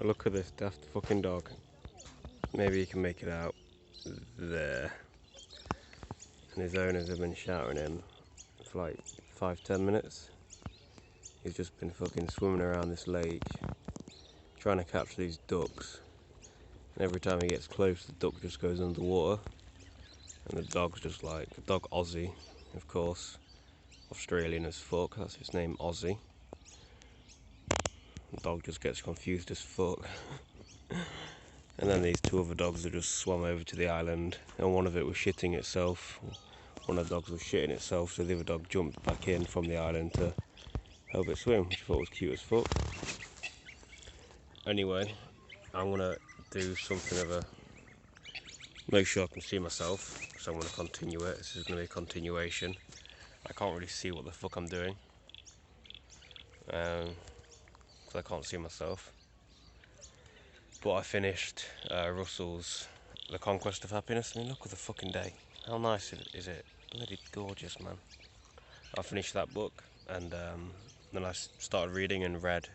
Look at this daft fucking dog. Maybe you can make it out there. And his owners have been shouting at him for like 5-10 minutes. He's just been fucking swimming around this lake trying to catch these ducks. And every time he gets close, the duck just goes underwater. And the dog's just like, the dog Aussie, of course, Australian as fuck, that's his name, Aussie. The dog just gets confused as fuck. And then these two other dogs have just swum over to the island, and one of it was shitting itself. One of the dogs was shitting itself, so the other dog jumped back in from the island to help it swim, which I thought was cute as fuck. Anyway, I'm gonna do something of a, make sure I can see myself, so I'm gonna continue it. This is gonna be a continuation. I can't really see what the fuck I'm doing, because I can't see myself. But I finished Russell's The Conquest of Happiness. I mean, look at the fucking day. How nice is it? Bloody gorgeous, man. I finished that book, and then I started reading and read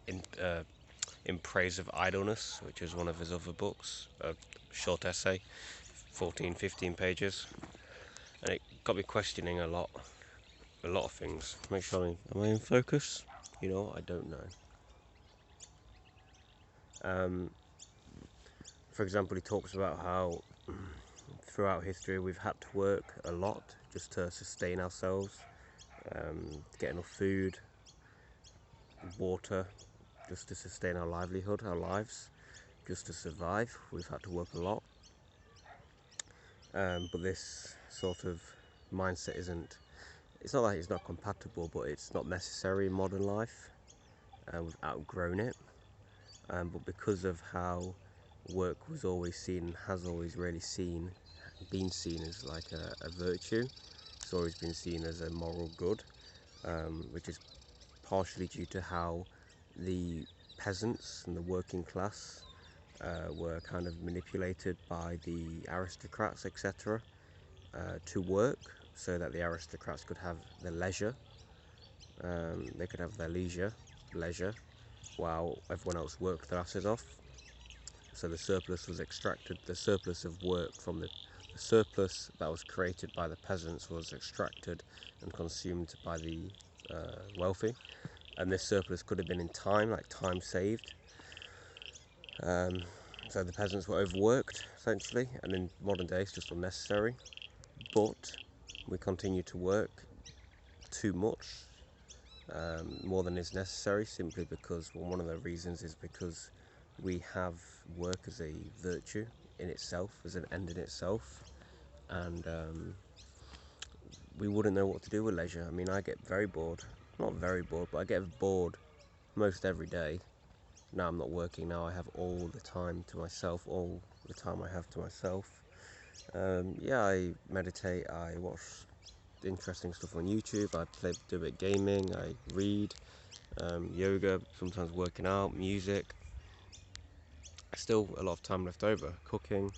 in Praise of Idleness, which is one of his other books, a short essay, 14-15 pages, and it got me questioning a lot of things. Make sure am I in focus? You know, I don't know. For example, he talks about how throughout history we've had to work a lot just to sustain ourselves, get enough food, water, just to sustain our livelihood, our lives, just to survive. We've had to work a lot. But this sort of mindset it's not like it's not compatible, but it's not necessary in modern life. We've outgrown it. But because of how work was always seen, has always really been seen as like a virtue, it's always been seen as a moral good, which is partially due to how the peasants and the working class were kind of manipulated by the aristocrats, etc., to work, so that the aristocrats could have their leisure, they could have their leisure, while everyone else worked their asses off. So the surplus was extracted, the surplus of work from the surplus that was created by the peasants was extracted and consumed by the wealthy. And this surplus could have been in time, like time saved. So the peasants were overworked, essentially, and in modern days just unnecessary. But we continue to work too much, more than is necessary, simply because, well, one of the reasons is because we have work as a virtue in itself, as an end in itself, and we wouldn't know what to do with leisure. I mean, I get very bored, not very bored, but I get bored most every day. Now I'm not working, now I have all the time to myself, all the time I have to myself. Yeah, I meditate, I watch interesting stuff on YouTube, I do a bit of gaming, I read, yoga, sometimes working out, music. Still a lot of time left over, cooking,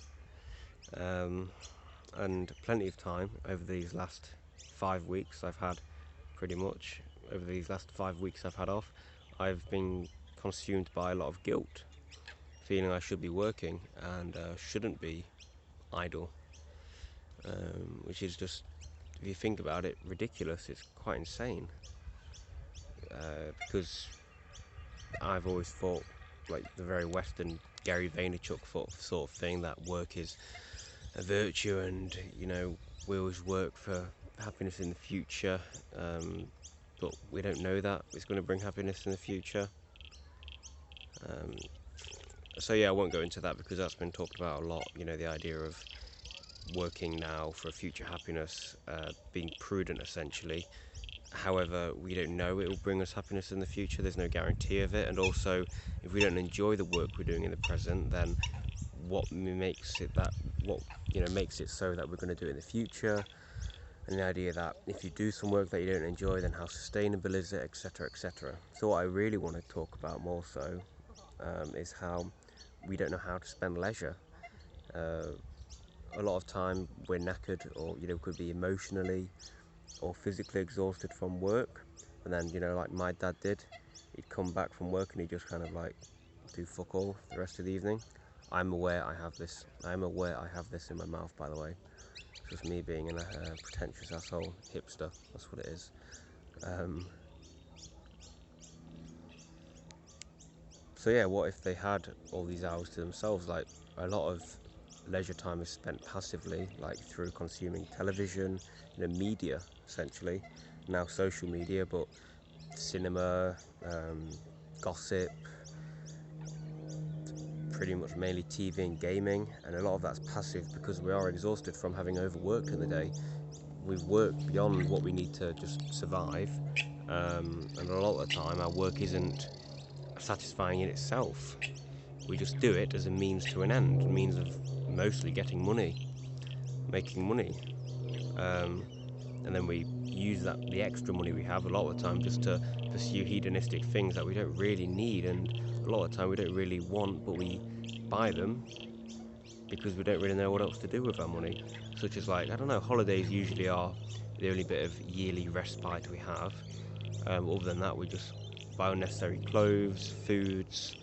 and plenty of time over these last 5 weeks I've had, pretty much, over these last 5 weeks I've had off, I've been consumed by a lot of guilt, feeling I should be working and shouldn't be idle, which is just, if you think about it, ridiculous. It's quite insane, because I've always thought, like the very Western Gary Vaynerchuk sort of thing, that work is a virtue, and you know, we always work for happiness in the future, but we don't know that it's going to bring happiness in the future. So yeah, I won't go into that because that's been talked about a lot, you know, the idea of working now for a future happiness, being prudent essentially. However, we don't know it will bring us happiness in the future, there's no guarantee of it, and also if we don't enjoy the work we're doing in the present, then what makes it so that we're going to do it in the future, and the idea that if you do some work that you don't enjoy, then how sustainable is it, etc., etc. So what I really want to talk about more so is how we don't know how to spend leisure. A lot of time we're knackered, or you know, could be emotionally or physically exhausted from work, and then, you know, like my dad did, he'd come back from work and he'd just kind of like do fuck all the rest of the evening. I'm aware I have this. I'm aware I have this in my mouth, by the way. It's just me being a pretentious asshole hipster. That's what it is. So yeah, what if they had all these hours to themselves? Like, a lot of leisure time is spent passively, like through consuming television, media essentially. Now social media, but cinema, gossip, pretty much mainly TV and gaming, and a lot of that's passive because we are exhausted from having overworked in the day. We've worked beyond what we need to just survive, and a lot of the time our work isn't satisfying in itself. We just do it as a means to an end, a means of mostly getting money, making money, and then we use the extra money we have a lot of the time just to pursue hedonistic things that we don't really need, and a lot of the time we don't really want, but we buy them because we don't really know what else to do with our money. Such as, like, I don't know, holidays usually are the only bit of yearly respite we have. Other than that, we just buy unnecessary clothes, foods,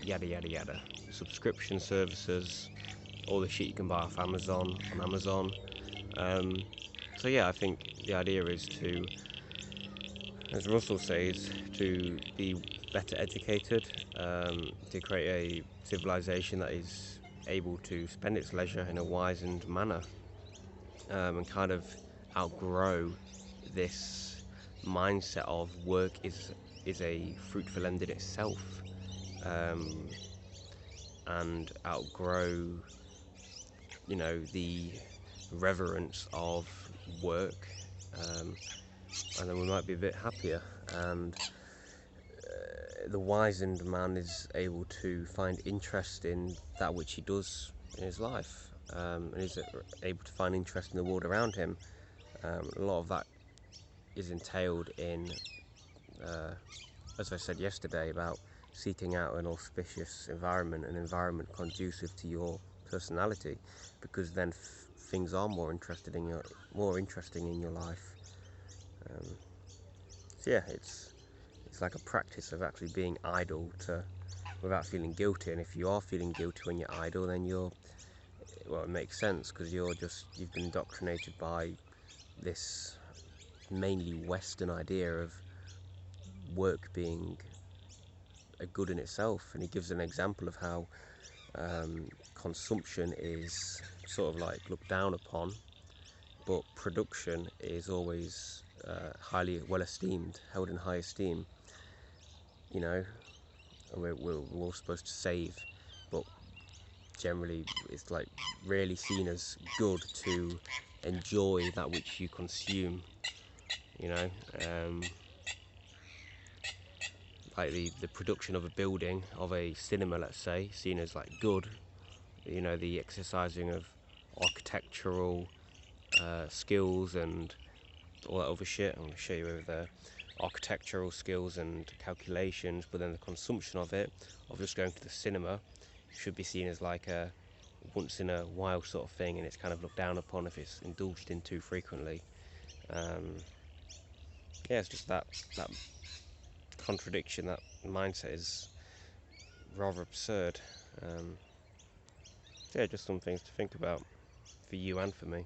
yada yada yada, subscription services, all the shit you can buy off Amazon on Amazon. So yeah, I think the idea is to, as Russell says, to be better educated, to create a civilization that is able to spend its leisure in a wizened manner, and kind of outgrow this mindset of work is a fruitful end in itself, and outgrow, the reverence of work, and then we might be a bit happier, and the wizened man is able to find interest in that which he does in his life, and is able to find interest in the world around him. A lot of that is entailed in, as I said yesterday, about seeking out an auspicious environment, an environment conducive to your personality, because then things are more interesting in your life. So yeah, it's like a practice of actually being idle without feeling guilty. And if you are feeling guilty when you're idle, then it makes sense, because you've been indoctrinated by this mainly Western idea of work being a good in itself. And he gives an example of how consumption is sort of like looked down upon, but production is always highly well esteemed, held in high esteem. We're all supposed to save, but generally it's like rarely seen as good to enjoy that which you consume. you know like the production of a building, of a cinema, let's say, seen as like good. The exercising of architectural skills and all that other shit. I'm going to show you over there. Architectural skills and calculations, but then the consumption of just going to the cinema, should be seen as like a once in a while sort of thing, and it's kind of looked down upon if it's indulged in too frequently. It's just that contradiction, that mindset is rather absurd. Just some things to think about for you and for me.